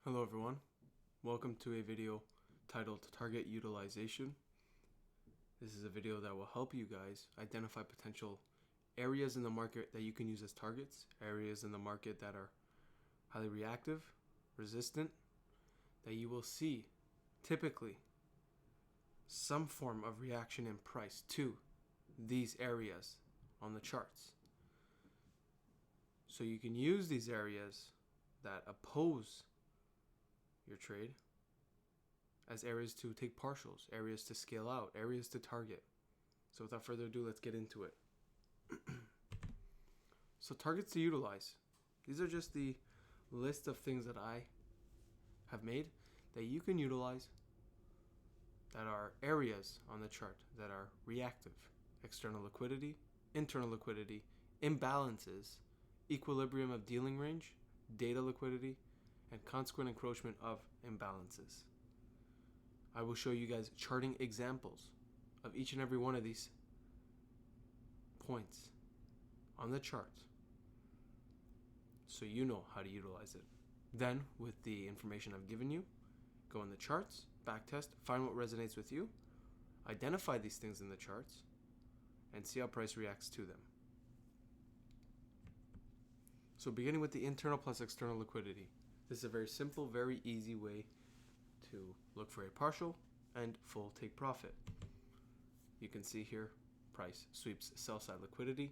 Hello everyone, welcome to a video titled Target Utilization. This is a video that will help you guys identify potential areas in the market that you can use as targets, areas in the market that are highly reactive, resistant, that you will see typically some form of reaction in price to these areas on the charts. So you can use these areas that oppose your trade as areas to take partials, areas to scale out, areas to target. So without further ado, let's get into it. So targets to utilize. These are just the list of things that I have made that you can utilize that are areas on the chart that are reactive. External liquidity, internal liquidity, imbalances, equilibrium of dealing range, data liquidity, and consequent encroachment of imbalances. I will show you guys charting examples of each and every one of these points on the chart so you know how to utilize it. Then, with the information I've given you, go in the charts, backtest, find what resonates with you, identify these things in the charts, and see how price reacts to them. So beginning with the internal plus external liquidity. This is a very simple, very easy way to look for a partial and full take profit. You can see here, price sweeps sell side liquidity.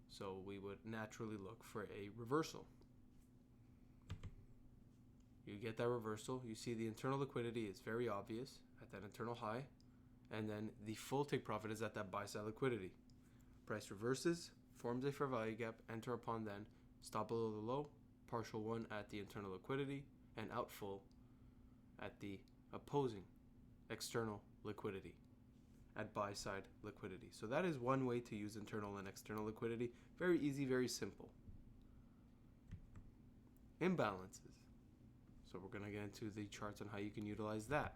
So we would naturally look for a reversal. You get that reversal. You see the internal liquidity is very obvious at that internal high. And then the full take profit is at that buy side liquidity. Price reverses, forms a fair value gap, enter upon then, stop below the low, partial one at the internal liquidity, and out full at the opposing external liquidity, at buy side liquidity. So that is one way to use internal and external liquidity. Very easy, very simple. Imbalances. So we're going to get into the charts on how you can utilize that.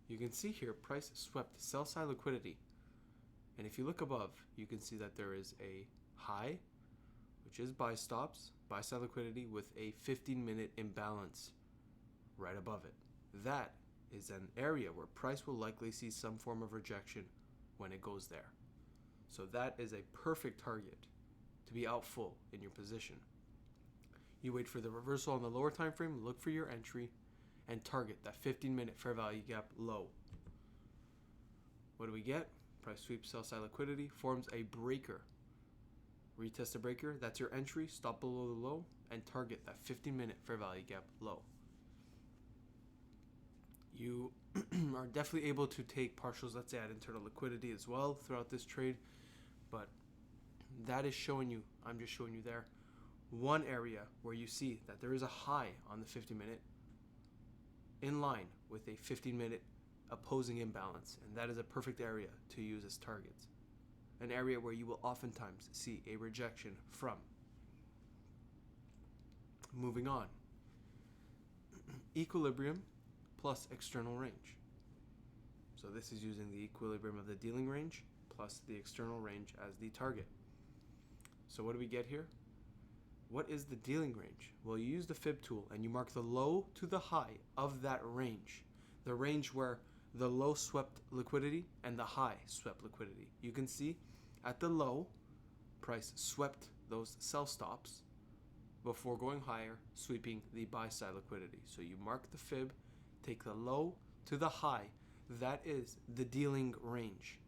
You can see here price swept sell side liquidity. And if you look above, you can see that there is a high, which is buy stops, buy side liquidity with a 15-minute imbalance right above it. That is an area where price will likely see some form of rejection when it goes there. So that is a perfect target to be out full in your position. You wait for the reversal on the lower time frame, look for your entry, and target that 15-minute fair value gap low. What do we get? Price sweeps sell side liquidity, forms a breaker. Retest the breaker, that's your entry, stop below the low, and target that 15-minute fair value gap low. You are definitely able to take partials, let's say at internal liquidity as well throughout this trade, but that is showing you, I'm just showing you there, one area where you see that there is a high on the 50-minute in line with a 15-minute opposing imbalance, and that is a perfect area to use as targets. An area where you will oftentimes see a rejection from. Moving on. Equilibrium plus external range. So this is using the equilibrium of the dealing range plus the external range as the target. So what do we get here? What is the dealing range? Well, you use the fib tool and you mark the low to the high of that range. The range where the low swept liquidity and the high swept liquidity. You can see at the low, price swept those sell stops before going higher, sweeping the buy side liquidity. So you mark the fib, take the low to the high. That is the dealing range.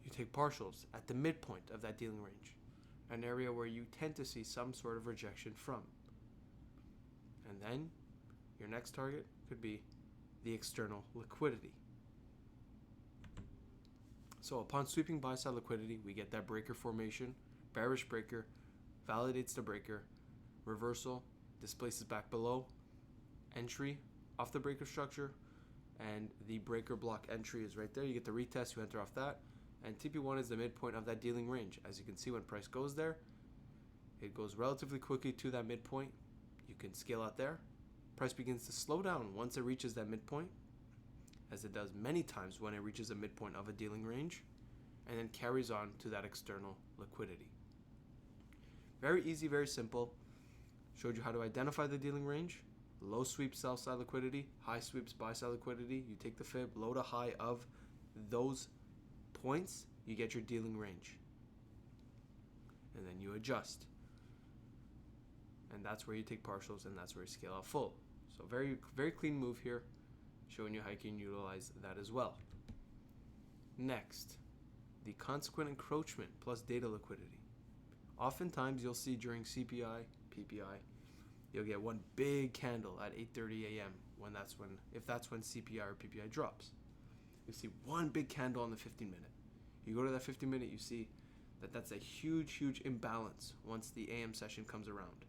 You take partials at the midpoint of that dealing range, an area where you tend to see some sort of rejection from. And then your next target could be the external liquidity. So upon sweeping buy side liquidity, we get that breaker formation, bearish breaker, validates the breaker, reversal, displaces back below, entry off the breaker structure, and the breaker block entry is right there. You get the retest, you enter off that, and TP1 is the midpoint of that dealing range. As you can see, when price goes there, it goes relatively quickly to that midpoint. You can scale out there. Price begins to slow down once it reaches that midpoint, as it does many times when it reaches a midpoint of a dealing range, and then carries on to that external liquidity. Very easy, very simple. Showed you how to identify the dealing range. Low sweep sell side liquidity, high sweeps buy side liquidity. You take the fib, low to high of those points, you get your dealing range. And then you adjust. And that's where you take partials, and that's where you scale out full. So very, very clean move here, showing you how you can utilize that as well. Next, the consequent encroachment plus data liquidity. Oftentimes you'll see during CPI, PPI, you'll get one big candle at 8:30 a.m. if that's when CPI or PPI drops. You see one big candle on the 15-minute. You go to that 15-minute, you see that that's a huge imbalance once the AM session comes around.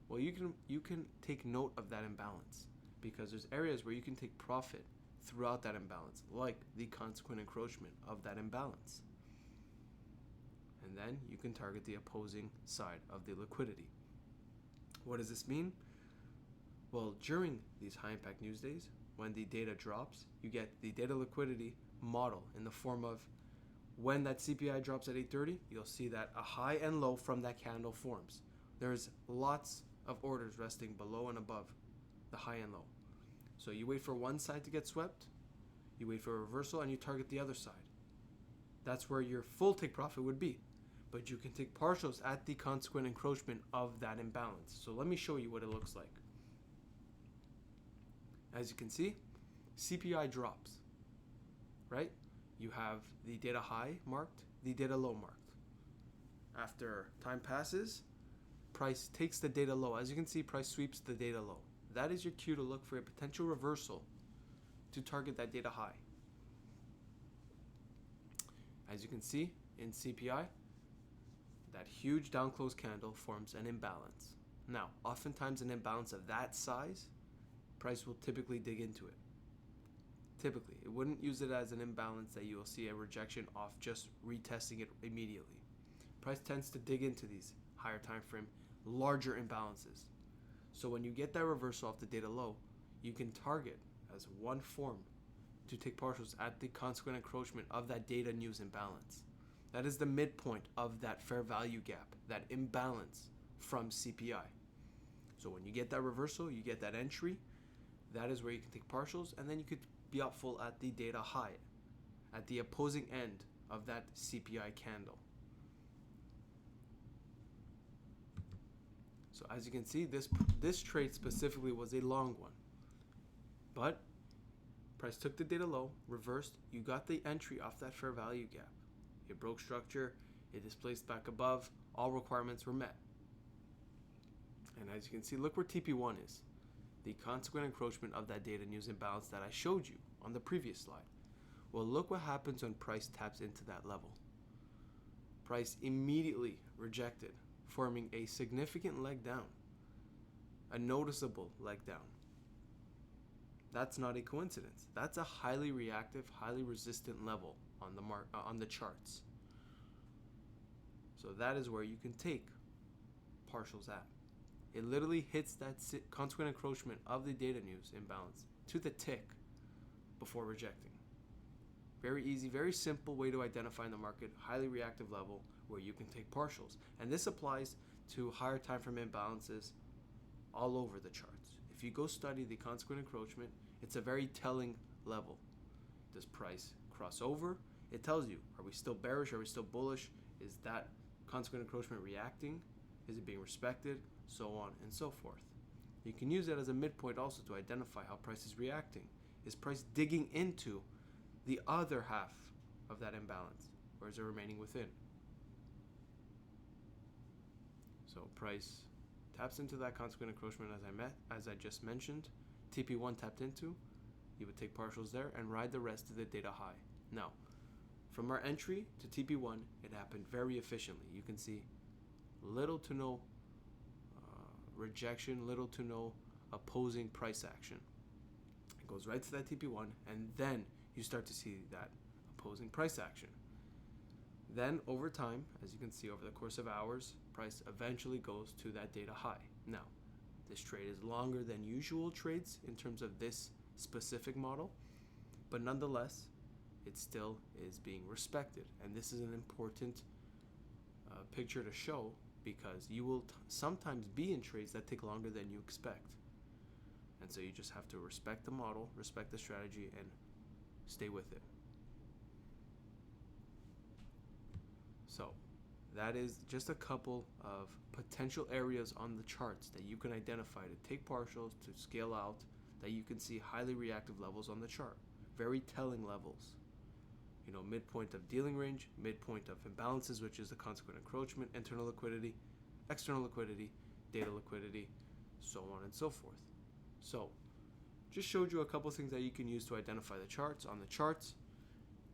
Well, you can take note of that imbalance because there's areas where you can take profit throughout that imbalance, like the consequent encroachment of that imbalance. And then you can target the opposing side of the liquidity. What does this mean? Well, during these high impact news days, when the data drops, you get the data liquidity model in the form of when that CPI drops at 8:30, you'll see that a high and low from that candle forms. There's lots of orders resting below and above the high and low. So you wait for one side to get swept, you wait for a reversal, and you target the other side. That's where your full take profit would be. But you can take partials at the consequent encroachment of that imbalance. So let me show you what it looks like. As you can see, CPI drops, right? You have the data high marked, the data low marked. After time passes, price takes the data low. As you can see, price sweeps the data low. That is your cue to look for a potential reversal to target that data high. As you can see in CPI, that huge down close candle forms an imbalance. Now, oftentimes an imbalance of that size, price will typically dig into it. Typically, it wouldn't use it as an imbalance that you will see a rejection off just retesting it immediately. Price tends to dig into these higher time frame, larger imbalances. So when you get that reversal off the data low, you can target as one form to take partials at the consequent encroachment of that data news imbalance. That is the midpoint of that fair value gap, that imbalance from CPI. So when you get that reversal, you get that entry, that is where you can take partials, and then you could be up full at the data high, at the opposing end of that CPI candle. So as you can see, this trade specifically was a long one. But price took the data low, reversed, you got the entry off that fair value gap. It broke structure, it displaced back above, all requirements were met. And as you can see, look where TP1 is. The consequent encroachment of that data news imbalance that I showed you on the previous slide. Well, look what happens when price taps into that level. Price immediately rejected, forming a significant leg down, a noticeable leg down. That's not a coincidence. That's a highly reactive, highly resistant level on the charts. So that is where you can take partials at. It literally hits that consequent encroachment of the data news imbalance to the tick before rejecting. Very easy, very simple way to identify in the market, highly reactive level where you can take partials. And this applies to higher time frame imbalances all over the charts. If you go study the consequent encroachment, it's a very telling level. Does price cross over? It tells you, are we still bearish? Are we still bullish? Is that consequent encroachment reacting? Is it being respected? So on and so forth. You can use that as a midpoint also to identify how price is reacting. Is price digging into the other half of that imbalance, or is it remaining within? So price taps into that consequent encroachment as I just mentioned. TP1 tapped into, you would take partials there and ride the rest to the data high. Now, from our entry to TP1, it happened very efficiently. You can see little to no rejection, little to no opposing price action. It goes right to that TP1, and then you start to see that opposing price action. Then over time, as you can see over the course of hours, price eventually goes to that data high. Now, this trade is longer than usual trades in terms of this specific model, but nonetheless, it still is being respected. And this is an important picture to show because you will sometimes be in trades that take longer than you expect. And so you just have to respect the model, respect the strategy, and stay with it. So that is just a couple of potential areas on the charts that you can identify to take partials, to scale out, that you can see highly reactive levels on the chart. Very telling levels. Midpoint of dealing range, midpoint of imbalances, which is the consequent encroachment, internal liquidity, external liquidity, data liquidity, so on and so forth. So, just showed you a couple things that you can use to identify the charts. On the charts,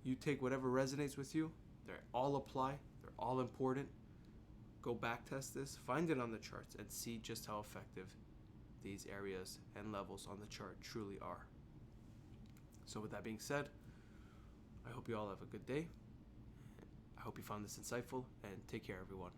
you take whatever resonates with you. They all apply. They're all important. Go back test this, find it on the charts, and see just how effective these areas and levels on the chart truly are. So with that being said, I hope you all have a good day. I hope you found this insightful, and take care, everyone.